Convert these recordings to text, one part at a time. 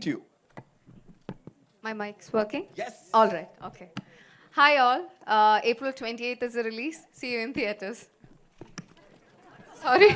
to you. My mic's working? Yes. All right, okay. Hi all. April 28th is the release. See you in theaters. Sorry.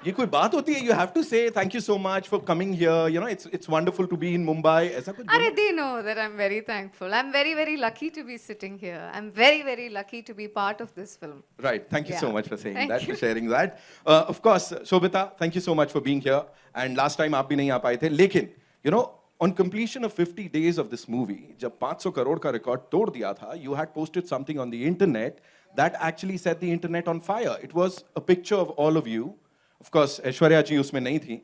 ये कोई बात होती है? You have to say thank you so much for coming here. You know, it's wonderful to be in Mumbai. ऐसा कुछ बोलो? They know that I'm very thankful. I'm very, very lucky to be sitting here. I'm very, very lucky to be part of this film. Right. Thank you so much for saying Thank that, you. for sharing that. Of course, Shobita, thank you so much for being here. And last time आप भी नहीं आ पाए थे. लेकिन, you know, on completion of 50 days of this movie, जब 500 crore का record तोड़ दिया था, you had posted something on the internet that actually set the internet on fire. It was a picture of all of you. Of course, Aishwarya ji उसमें नहीं थी.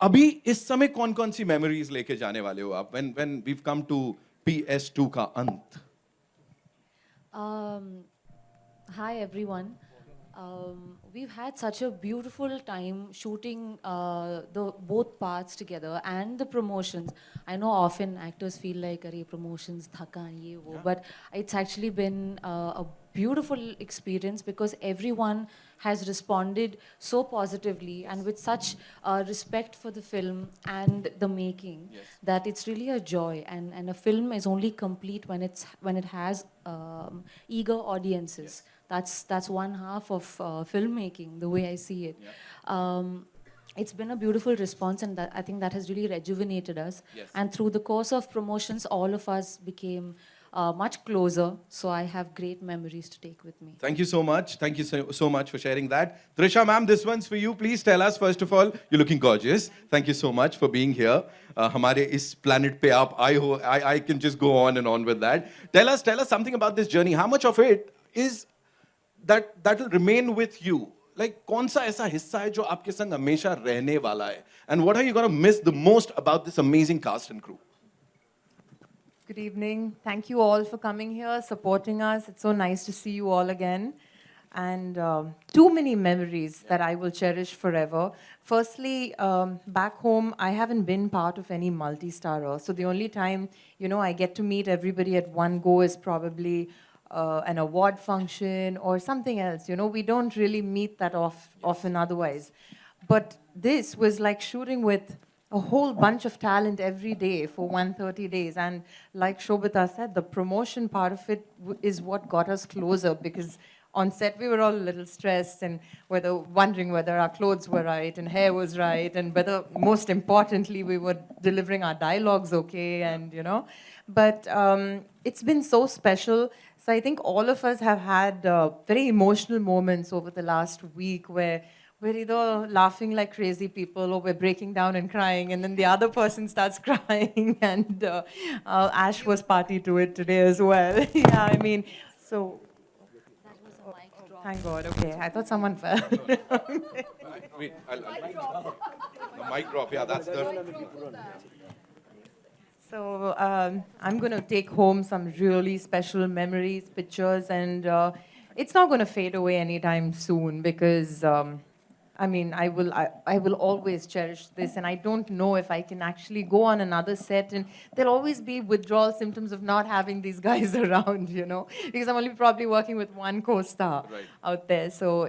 अभी इस समय कौन-कौन सी memories लेके जाने वाले हो आप? When we've come to PS2 का अंत. Hi everyone. We've had such a beautiful time shooting the both parts together and the promotions. I know often actors feel like "Arey promotions thakan ye wo," but it's actually been a beautiful experience because everyone has responded so positively and with such respect for the film and the making that it's really a joy. And a film is only complete when it has eager audiences. That's one half of filmmaking, the way I see it. It's been a beautiful response, and I think that has really rejuvenated us. And through the course of promotions, all of us became much closer. So I have great memories to take with me. Thank you so much. Thank you so much for sharing that. Trisha ma'am, this one's for you. Please tell us, first of all, you're looking gorgeous. Thank you so much for being here. हमारे इस planet पे आप आए हो. I can just go on and on with that. Tell us something about this journey. How much of it is that will remain with you? Like, कौन सा ऐसा हिस्सा है जो आपके संग हमेशा रहने वाला है? And what are you going to miss the most about this amazing cast and crew? Good evening. Thank you all for coming here, supporting us. It's so nice to see you all again. And too many memories that I will cherish forever. Firstly, back home, I haven't been part of any multi-starrer. So the only time, you know, I get to meet everybody at one go is probably an award function or something else. You know, we don't really meet that often otherwise. But this was like shooting with a whole bunch of talent every day for 130 days. And like Shobita said, the promotion part of it is what got us closer, because on set we were all a little stressed and wondering whether our clothes were right and hair was right, and whether, most importantly, we were delivering our dialogues okay, and you know. But it's been so special. So I think all of us have had very emotional moments over the last week where we're either laughing like crazy people or we're breaking down and crying, and then the other person starts crying, and Ash was party to it today as well. Yeah, I mean, so... That was a mic drop. Thank God, okay. I thought someone fell. Wait, the mic drop, yeah, that's the... So I'm going to take home some really special memories, pictures, and it's not going to fade away anytime soon, because... I mean, I will always cherish this, and I don't know if I can actually go on another set, and there'll always be withdrawal symptoms of not having these guys around, you know, because I'm only probably working with one co-star out there. So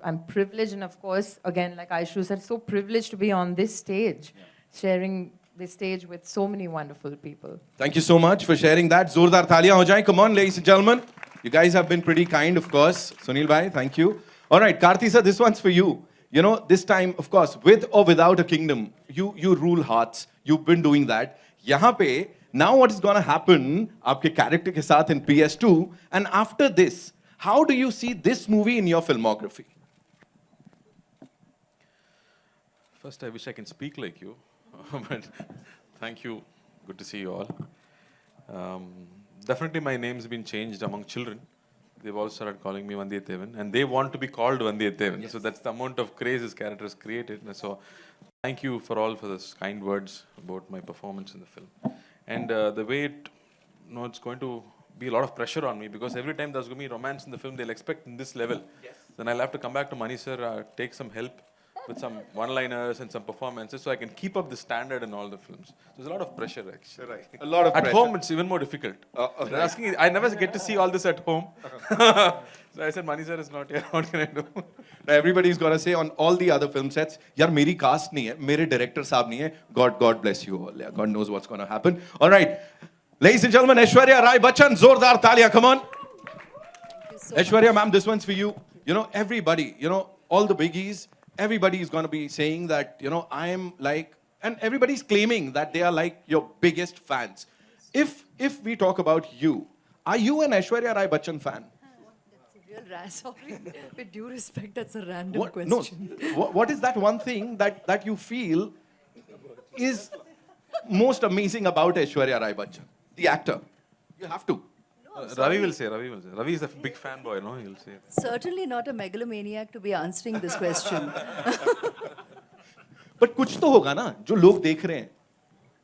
I'm privileged, and of course, again, like Aishu said, so privileged to be on this stage, sharing this stage with so many wonderful people. Thank you so much for sharing that. Zordar thaliyan ho jaye. Come on, ladies and gentlemen. You guys have been pretty kind, of course. Sunil bhai, thank you. All right, Karthi sir, this one's for you. You know, this time, of course, with or without a kingdom, you rule hearts. You've been doing that. Yahan pe, now what is going to happen aapke character ke saath in PS2, and after this, how do you see this movie in your filmography? First, I wish I can speak like you, but thank you. Good to see you all. Definitely my name's been changed among children. They've all started calling me Vandiyathevan, and they want to be called Vandiyathevan. Yes. So that's the amount of craze this character has created. So thank you for this kind words about my performance in the film. And the way it's going to be a lot of pressure on me, because every time there's going to be romance in the film, they'll expect in this level. Yes. Then I'll have to come back to Mani sir, take some help, with some one-liners and some performances, so I can keep up the standard in all the films. There's a lot of pressure, actually. Right. A lot of At pressure. home, it's even more difficult. They're asking, I never get to see all this at home. So I said, Mani sir is not here. What can I do? Now everybody's got to say on all the other film sets, यार मेरी cast नहीं है, मेरे director साहब नहीं है. God bless you all. Yeah, God knows what's going to happen. All right, ladies and gentlemen, Aishwarya Rai Bachchan, zordar talia, come on. Aishwarya, ma'am, this one's for you. You know, everybody, you know, all the biggies, everybody is going to be saying that, you know, I am like, and everybody's claiming that they are like your biggest fans. If we talk about you, are you an Aishwarya Rai Bachchan fan? Sorry, with due respect, that's a random What, question. no, what is that one thing that you feel is most amazing about Aishwarya Rai Bachchan, the actor? You have to. Ravi will say. Ravi is a big fanboy, no? He'll say. Certainly not a megalomaniac to be answering this question. But कुछ तो होगा ना जो लोग देख रहे हैं.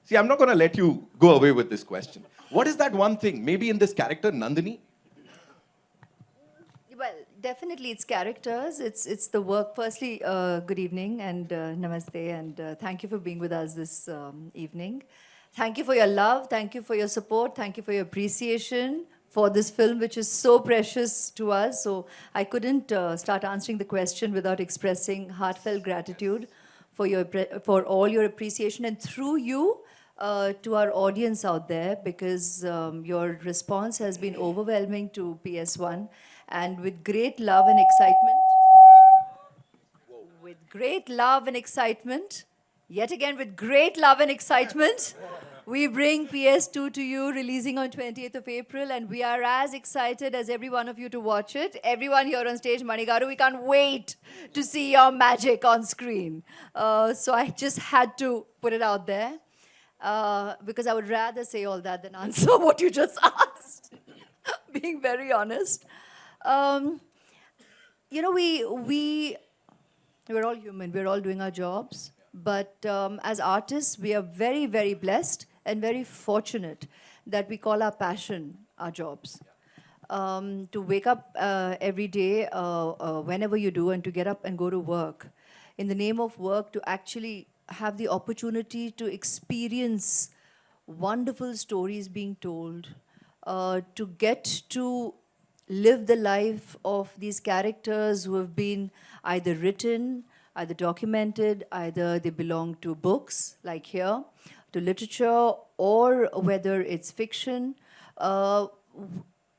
See, I'm not going to let you go away with this question. What is that one thing? Maybe in this character, Nandini? Well, definitely it's characters, it's the work. Firstly, good evening and namaste, and thank you for being with us this evening. Thank you for your love, thank you for your support, thank you for your appreciation for this film, which is so precious to us. So I couldn't start answering the question without expressing heartfelt gratitude for all your appreciation, and through you to our audience out there, because your response has been overwhelming to PS1. And with great love and excitement, yet again with great love and excitement, we bring PS2 to you, releasing on 20th of April, and we are as excited as every one of you to watch it. Everyone here on stage, Manigaru, we can't wait to see your magic on screen. So I just had to put it out there, because I would rather say all that than answer what you just asked, being very honest. You know, we're all human. We're all doing our jobs. But as artists, we are very, very blessed and very fortunate that we call our passion our jobs. To wake up every day, whenever you do, and to get up and go to work. In the name of work, to actually have the opportunity to experience wonderful stories being told, to get to live the life of these characters who have been either written, either documented, either they belong to books, like here, to literature, or whether it's fiction.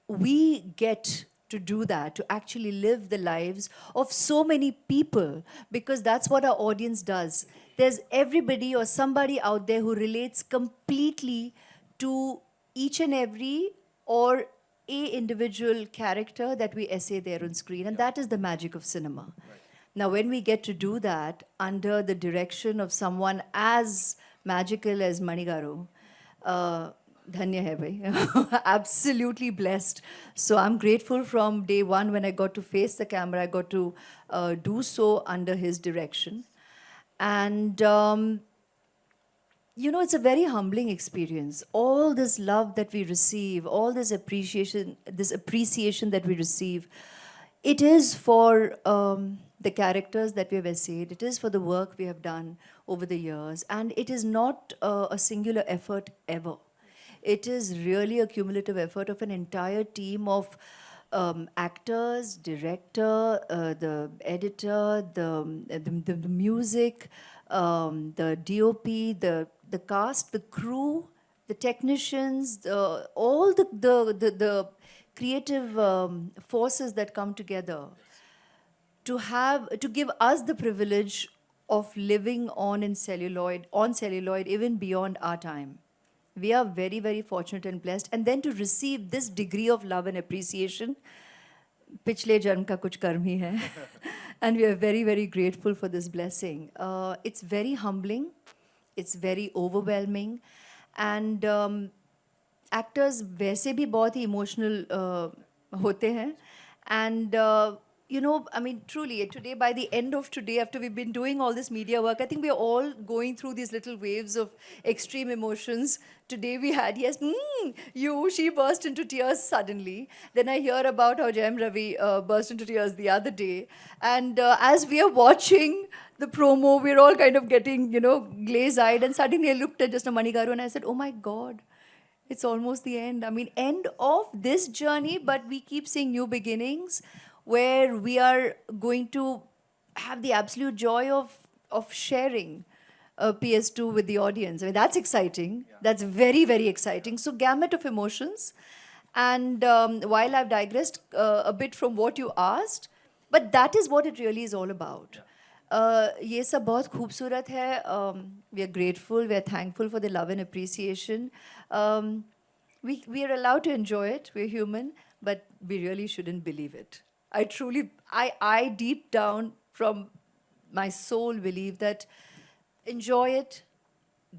We get to do that, to actually live the lives of so many people, because that's what our audience does. There's everybody or somebody out there who relates completely to each and every or a individual character that we essay there on screen, and that is the magic of cinema. Right. Now, when we get to do that under the direction of someone as magical as Manigaru, dhanya hai bhai. Absolutely blessed. So I'm grateful from day one when I got to face the camera, I got to do so under his direction. And you know, it's a very humbling experience. All this love that we receive, all this appreciation that we receive, it is for the characters that we have essayed. It is for the work we have done over the years. And it is not a singular effort ever. It is really a cumulative effort of an entire team of actors, director, the editor, the music, the DOP, the cast, the crew, the technicians, all the creative forces that come together to give us the privilege of living on celluloid, even beyond our time. We are very, very fortunate and blessed. And then to receive this degree of love and appreciation, pichle janm ka kuch karm hi hai. And we are very, very grateful for this blessing. It's very humbling. It's very overwhelming. And actors वैसे भी बहुत ही emotional होते हैं. And you know, I mean, truly, today, by the end of today, after we've been doing all this media work, I think we're all going through these little waves of extreme emotions. Today we had, yes, she burst into tears suddenly. Then I hear about how Jayam Ravi burst into tears the other day. And as we are watching the promo, we're all kind of getting, glaze-eyed. And suddenly I looked at just a Manigaru and I said, oh my God, it's almost the end. I mean, end of this journey, but we keep seeing new beginnings where we are going to have the absolute joy of sharing PS2 with the audience. I mean, that's exciting. Yeah. That's very, very exciting. So, gamut of emotions. And while I've digressed a bit from what you asked, but that is what it really is all about. ये सब बहुत खूबसूरत है. We are grateful, we are thankful for the love and appreciation. We are allowed to enjoy it, we're human, but we really shouldn't believe it. I deep down from my soul believe that enjoy it,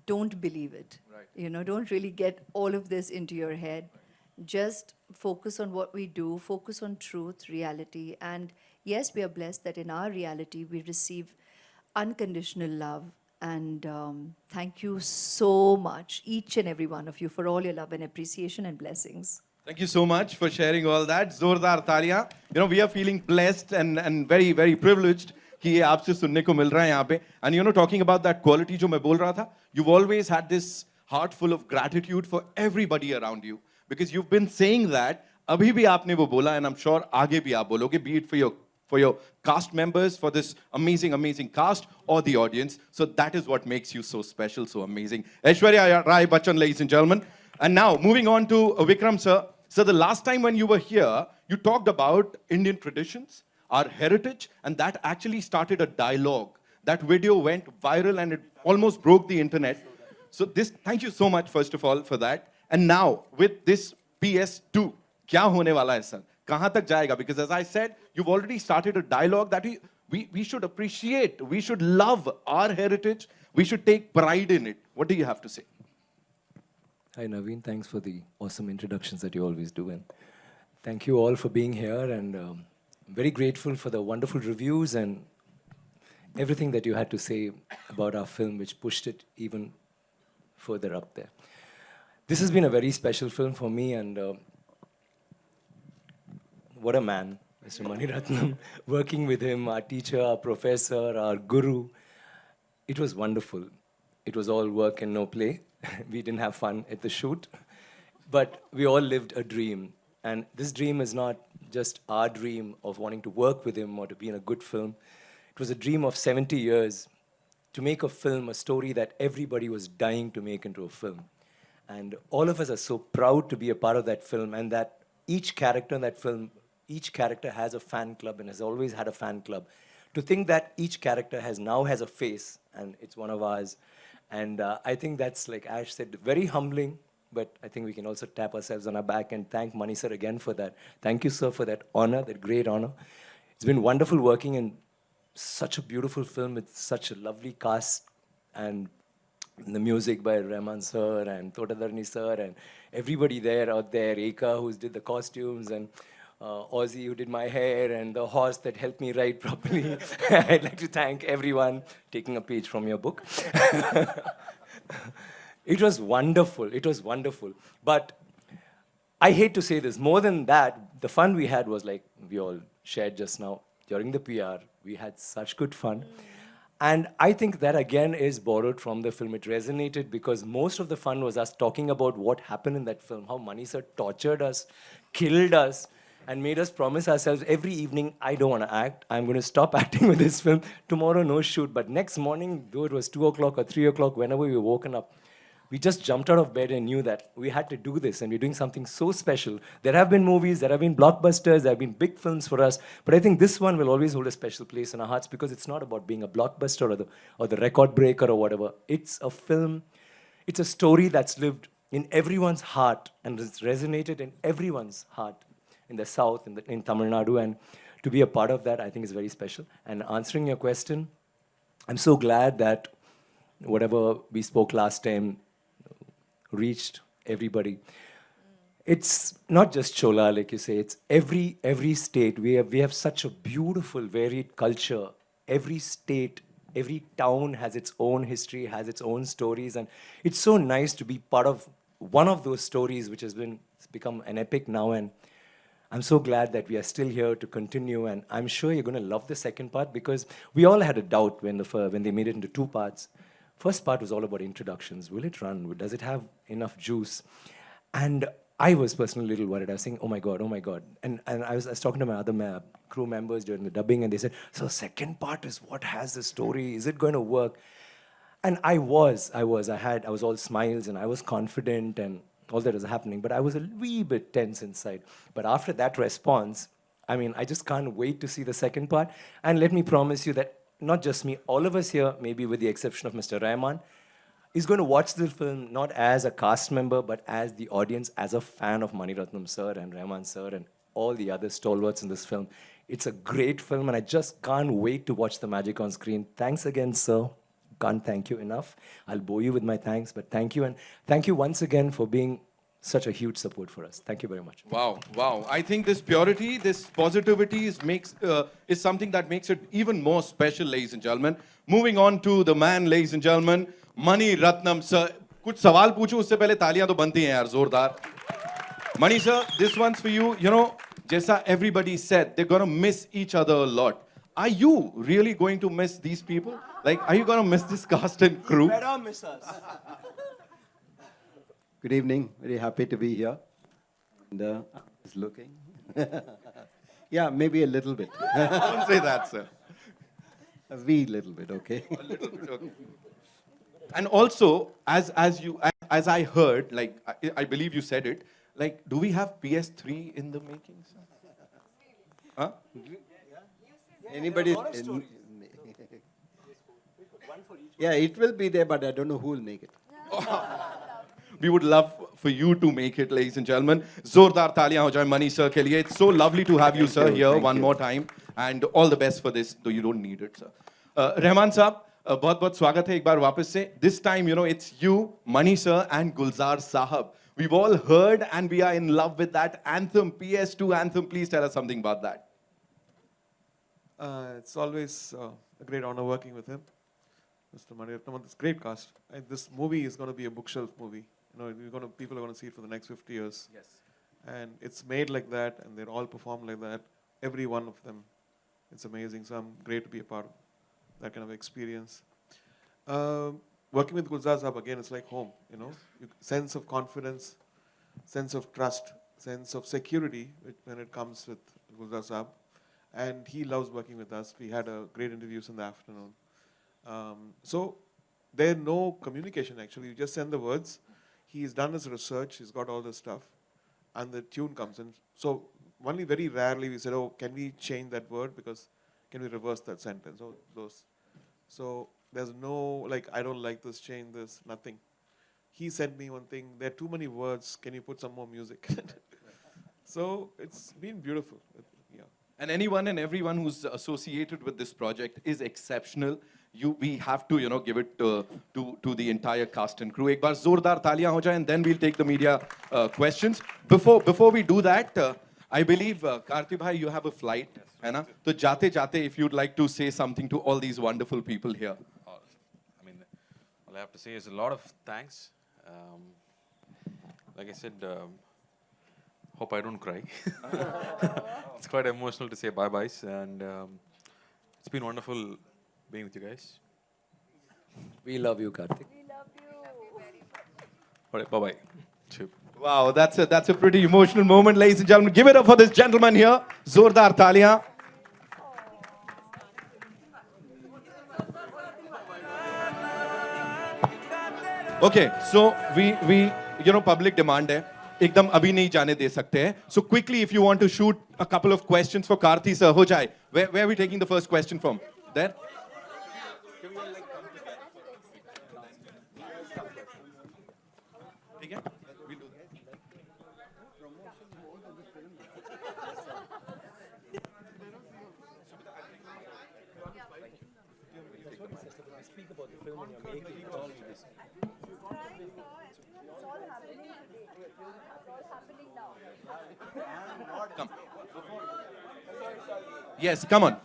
don't believe it. Right. Don't really get all of this into your head. Right. Just focus on what we do, focus on truth, reality. And yes, we are blessed that in our reality, we receive unconditional love. And thank you so much, each and every one of you, for all your love and appreciation and blessings. Thank you so much for sharing all that. Zordar Talia. We are feeling blessed and very, very privileged कि ये आपसे सुनने को मिल रहा है यहाँ पे. And talking about that quality जो मैं बोल रहा था, you've always had this heart full of gratitude for everybody around you. Because you've been saying that, अभी भी आपने वो बोला, and I'm sure आगे भी आप बोलोगे, be it for your cast members, for this amazing, amazing cast, or the audience. So that is what makes you so special, so amazing. Aishwarya Rai Bachchan, ladies and gentlemen. And now, moving on to Vikram, sir. So the last time when you were here, you talked about Indian traditions, our heritage, and that actually started a dialogue. That video went viral and it almost broke the internet. So thank you so much, first of all, for that. And now, with this PS2, क्या होने वाला है, sir? कहाँ तक जाएगा? Because as I said, you've already started a dialogue that we should appreciate, we should love our heritage, we should take pride in it. What do you have to say? Hi, Naveen. Thanks for the awesome introductions that you always do. And thank you all for being here. And I'm very grateful for the wonderful reviews and everything that you had to say about our film, which pushed it even further up there. This has been a very special film for me. And what a man, Mr. Mani Ratnam. Working with him, our teacher, our professor, our guru. It was wonderful. It was all work and no play. We didn't have fun at the shoot, but we all lived a dream. And this dream is not just our dream of wanting to work with him or to be in a good film. It was a dream of 70 years to make a film, a story that everybody was dying to make into a film. And all of us are so proud to be a part of that film, and that each character in that film, each character has a fan club and has always had a fan club. To think that each character now has a face, and it's one of ours. And I think that's, like Ash said, very humbling, but I think we can also tap ourselves on our back and thank Mani sir again for that. Thank you, sir, for that honor, that great honor. It's been wonderful working in such a beautiful film with such a lovely cast, and the music by Rahman sir and Totadharni sir and everybody out there, Eka who did the costumes, and Ozzy who did my hair, and the horse that helped me ride properly. I'd like to thank everyone, taking a page from your book. It was wonderful. It was wonderful. But I hate to say this. More than that, the fun we had was like we all shared just now. During the PR, we had such good fun. And I think that, again, is borrowed from the film. It resonated because most of the fun was us talking about what happened in that film, how Mani sir tortured us, killed us, and made us promise ourselves every evening, I don't want to act. I'm going to stop acting with this film. Tomorrow, no shoot. But next morning, though it was 2 o'clock or 3 o'clock, whenever we were woken up, we just jumped out of bed and knew that we had to do this, and we're doing something so special. There have been movies, there have been blockbusters, there have been big films for us, but I think this one will always hold a special place in our hearts because it's not about being a blockbuster or the record breaker or whatever. It's a film, it's a story that's lived in everyone's heart and it's resonated in everyone's heart in the South, in Tamil Nadu, and to be a part of that, I think is very special. And answering your question, I'm so glad that whatever we spoke last time reached everybody. It's not just Chola, like you say, it's every state. We have such a beautiful, varied culture. Every state, every town has its own history, has its own stories, and it's so nice to be part of one of those stories which has become an epic now. And I'm so glad that we are still here to continue, and I'm sure you're going to love the second part because we all had a doubt when they made it into two parts. First part was all about introductions. Will it run? Does it have enough juice? And I was personally a little worried. I was saying, oh my God, oh my God. And I was talking to my other crew members during the dubbing, and they said, so second part is what has the story? Is it going to work? And I was all smiles, and I was confident, and all that was happening, but I was a wee bit tense inside. But after that response, I mean, I just can't wait to see the second part. And let me promise you that not just me, all of us here, maybe with the exception of Mr. Rahman, is going to watch the film not as a cast member, but as the audience, as a fan of Mani Ratnam sir and Rahman sir and all the other stalwarts in this film. It's a great film, and I just can't wait to watch the magic on screen. Thanks again, sir. Can't thank you enough. I'll bore you with my thanks, but thank you. And thank you once again for being such a huge support for us. Thank you very much. Wow, wow. I think this purity, this positivity is something that makes it even more special, ladies and gentlemen. Moving on to the man, ladies and gentlemen, Mani Ratnam sir. कुछ सवाल पूछूं उससे पहले तालियां तो बनती हैं यार जोरदार. Mani sir, this one's for you. You know, जैसा everybody said, they're gonna miss each other a lot. Are you really going to miss these people? Like, are you gonna miss this cast and crew? Better miss us. Good evening. Very happy to be here. And is looking. Yeah, maybe a little bit. Don't say that, sir. A wee little bit, okay. A little bit, okay. And also, as I heard, like I believe you said it, like, do we have PS3 in the making, sir? Huh? Anybody? Yeah, it will be there, but I don't know who will make it. We would love for you to make it, ladies and gentlemen. Zordar taliyan ho jaye Mani sir ke liye. It's so lovely to have you, sir, here one more time. And all the best for this, though you don't need it, sir. Rahman sahab, बहुत-बहुत स्वागत है एक बार वापस से. This time, you know, it's you, Mani sir, and Gulzar sahab. We've all heard and we are in love with that anthem, PS2 anthem. Please tell us something about that. It's always a great honor working with him, Mr. Mani Ratnam. This great cast. This movie is going to be a bookshelf movie. You know, people are going to see it for the next 50 years. Yes. And it's made like that, and they're all performed like that. Every one of them. It's amazing. So I'm great to be a part of that kind of experience. Working with Gulzar Saab, again, it's like home. You know, sense of confidence, sense of trust, sense of security when it comes with Gulzar Saab. And he loves working with us. We had a great interviews in the afternoon. So there's no communication actually. You just send the words. He's done his research. He's got all this stuff. And the tune comes in. So only very rarely we said, oh, can we change that word? Because can we reverse that sentence? So there's no, like, I don't like this, change this, nothing. He sent me one thing. There are too many words. Can you put some more music? So it's been beautiful. Yeah. And anyone and everyone who's associated with this project is exceptional. We have to, you know, give it to the entire cast and crew. Ek baar zordar taliyan ho jaye, and then we'll take the media questions. Before we do that, I believe, Karthi bhai, you have a flight, hai na? So jate, if you'd like to say something to all these wonderful people here. I mean, all I have to say is a lot of thanks. Like I said, hope I don't cry. It's quite emotional to say bye-byes, and it's been wonderful being with you guys. We love you, Karthik. All right, bye-bye. Chip. Wow, that's a pretty emotional moment, ladies and gentlemen. Give it up for this gentleman here. Zordar taliyan. Okay, so we you know, public demand hai. एकदम अभी नहीं जाने दे सकते हैं. So quickly, if you want to shoot a couple of questions for Karthi sir, हो जाए. Where are we taking the first question from? There? ठीक है? We'll do that. Come. Yes, come on.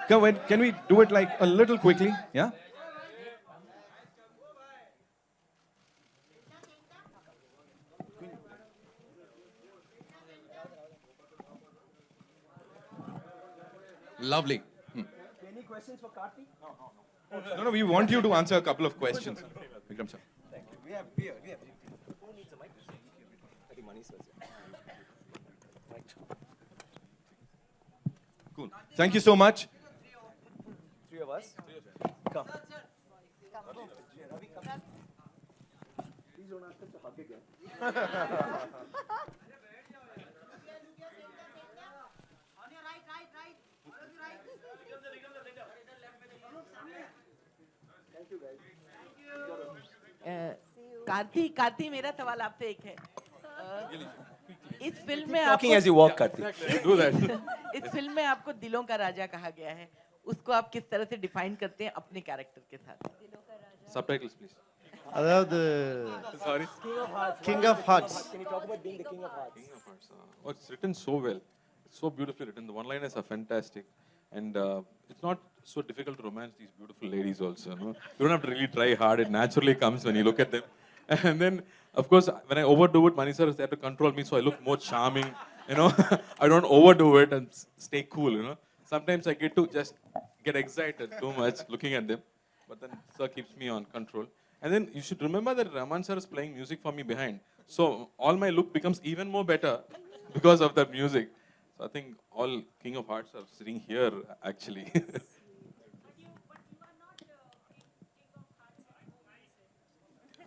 Can we do it like a little quickly? Yeah? Lovely. Any questions for Karthi? No, we want you to answer a couple of questions. Vikram sir. We have. Who needs a mic? I think Mani sir's here. Cool. Thank you so much. Three of us. Come. Please don't ask us to hug again. Karti मेरा सवाल आपसे एक है इस film में Talking as you walk, Karthi. Do that. इस film में आपको दिलों का राजा कहा गया है उसको आप किस तरह से डिफाइन करते हैं अपने कैरेक्टर के साथ Subtitles, please. Sorry. King of Hearts. Can you talk about being the king of hearts? King of Hearts. Oh, it's written so well. It's so beautifully written. The one-liners are fantastic. And it's not so difficult to romance these beautiful ladies also. No? You don't have to really try hard. It naturally comes when you look at them. And then, of course, when I overdo it, Mani sir is there to control me, so I look more charming. You know, I don't overdo it and stay cool. You know, sometimes I get to just get excited too much looking at them, but then sir keeps me on control. And then you should remember that Rahman sir is playing music for me behind, so all my look becomes even more better because of that music. So I think all King of Hearts are sitting here actually.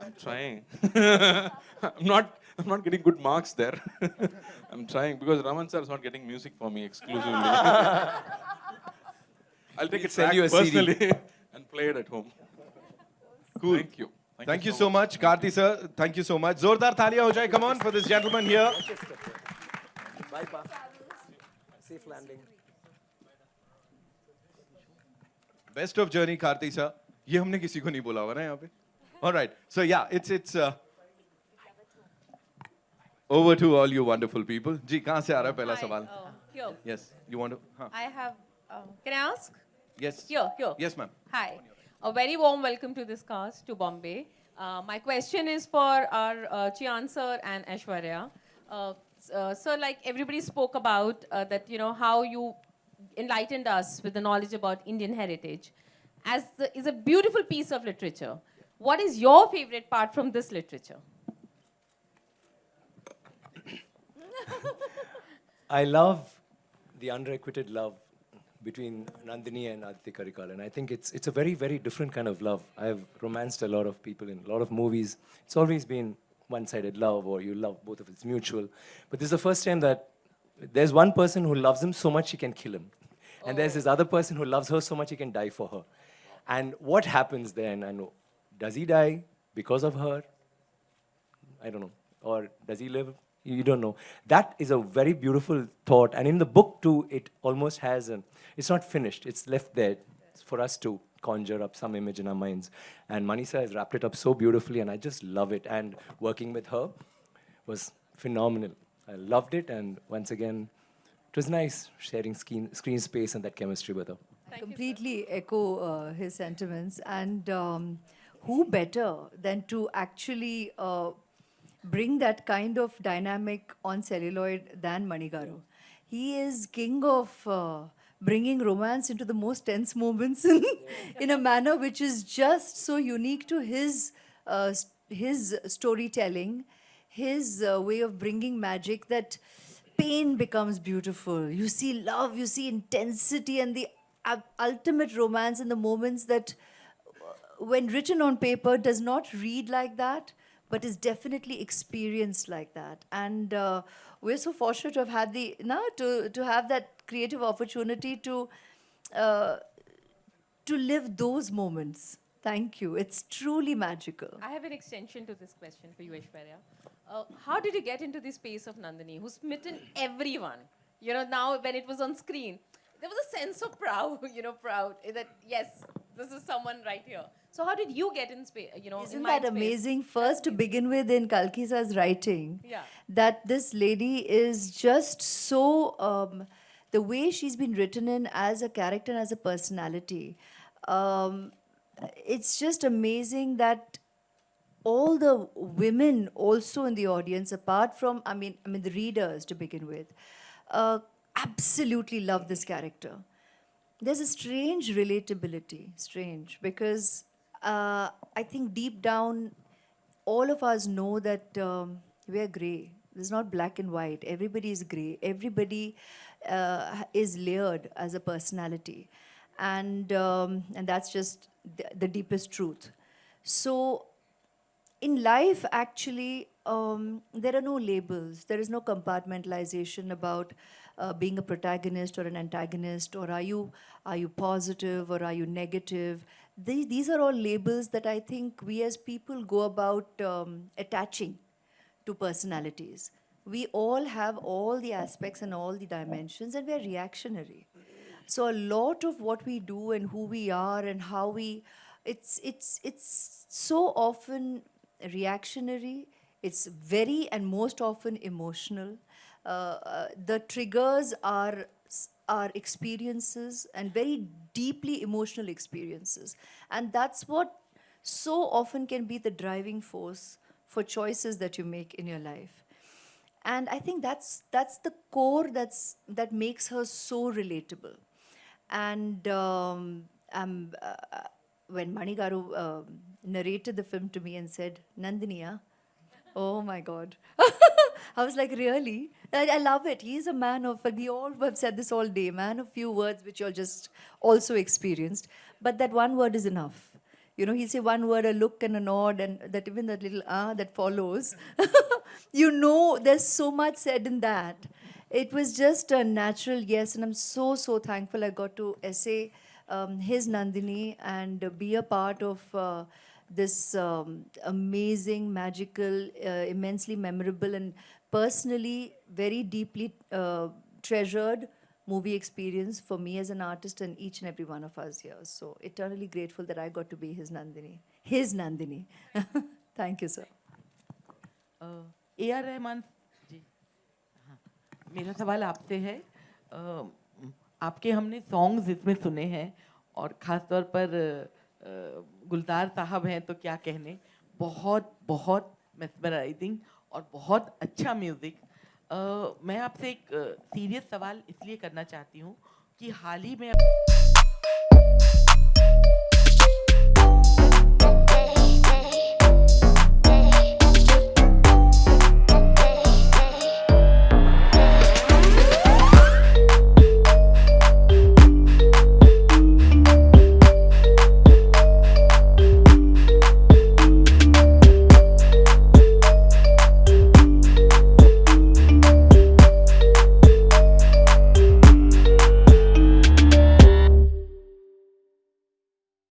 I'm trying. I'm not getting good marks there. I'm trying because Raman sir is not getting music for me exclusively. I'll take it send back you a CD. personally and play it at home. Cool. Thank you. Thank you so much, Karthi sir. Thank you so much. Zordar thaliya ho jaye. Come on for this gentleman here. Bye, Pa. Safe landing. Best of journey, Karthi sir. ये हमने किसी को नहीं बोला हुआ ना यहाँ पे. All right. So yeah, it's over to all you wonderful people. जी कहाँ से आ रहा है पहला सवाल? Here. Yes. You want to? हाँ. I have. Can I ask? Yes. Here. Yes, ma'am. Hi. A very warm welcome to this cast to Bombay. My question is for our Chiyaan sir and Aishwarya. Sir, like everybody spoke about that, you know, how you enlightened us with the knowledge about Indian heritage. Is a beautiful piece of literature. What is your favorite part from this literature? I love the unrequited love between Nandini and Aditi Karikal, and I think it's a very, very different kind of love. I've romanced a lot of people in a lot of movies. It's always been one-sided love, or you love both of it's mutual. But this is the first time that there's one person who loves him so much he can kill him. And there's this other person who loves her so much he can die for her. And what happens then? And does he die because of her? I don't know. Or does he live? You don't know. That is a very beautiful thought. And in the book too, it almost has it's not finished. It's left there for us to conjure up some image in our minds. And Manisa has wrapped it up so beautifully, and I just love it. And working with her was phenomenal. I loved it, and once again, it was nice sharing screen space and that chemistry with her. I completely echo his sentiments. And who better than to actually bring that kind of dynamic on celluloid than Manigaru? He is king of bringing romance into the most tense moments in a manner which is just so unique to his storytelling, his way of bringing magic, that pain becomes beautiful. You see love, you see intensity, and the ultimate romance in the moments that, when written on paper, does not read like that, but is definitely experienced like that. And we're so fortunate to have had to have that creative opportunity to live those moments. Thank you. It's truly magical. I have an extension to this question for you, Aishwarya. How did you get into the space of Nandini, who's smitten everyone? You know, now when it was on screen, there was a sense of proud, proud that, yes, this is someone right here. So how did you get in space, Isn't that amazing? First, to begin with, in Kalkisa's writing, that this lady is just so, the way she's been written in as a character and as a personality, it's just amazing that all the women also in the audience, apart from, I mean the readers to begin with, absolutely love this character. there's a strange relatability, strange, because I think deep down, all of us know that we are gray. There's not black and white. Everybody is gray. Everybody is layered as a personality, and that's just the deepest truth. So in life, actually, there are no labels. There is no compartmentalization about being a protagonist or an antagonist, or are you positive or are you negative. These are all labels that I think we as people go about attaching to personalities. We all have all the aspects and all the dimensions, and we're reactionary. So a lot of what we do and who we are and how we, it's so often reactionary. It's very and most often emotional. The triggers are experiences, and very deeply emotional experiences, and that's what so often can be the driving force for choices that you make in your life. And I think that's the core that makes her so relatable. And when Mani Garu narrated the film to me and said, Nandiniya, oh my God. I was like, really? I love it. He's a man of, we all have said this all day, man of few words, which you all just also experienced. But that one word is enough. You know, he'll say one word, a look and a nod, and that even that little that follows. You know, there's so much said in that. It was just a natural yes, and I'm so, so thankful I got to essay his Nandini and be a part of this amazing, magical, immensely memorable, and personally very deeply treasured movie experience for me as an artist and each and every one of us here. So eternally grateful that I got to be his Nandini. His Nandini. Thank you, sir. A.R. Rahman जी, हाँ, मेरा सवाल आपसे है। आपके हमने songs इसमें सुने हैं, और ख़ास तौर पर गुलजार साहब हैं तो क्या कहने, बहुत बहुत मेस्मराइजिंग और बहुत अच्छा म्यूज़िक। मैं आपसे एक सीरियस सवाल इसलिए करना चाहती हूँ कि हाल ही में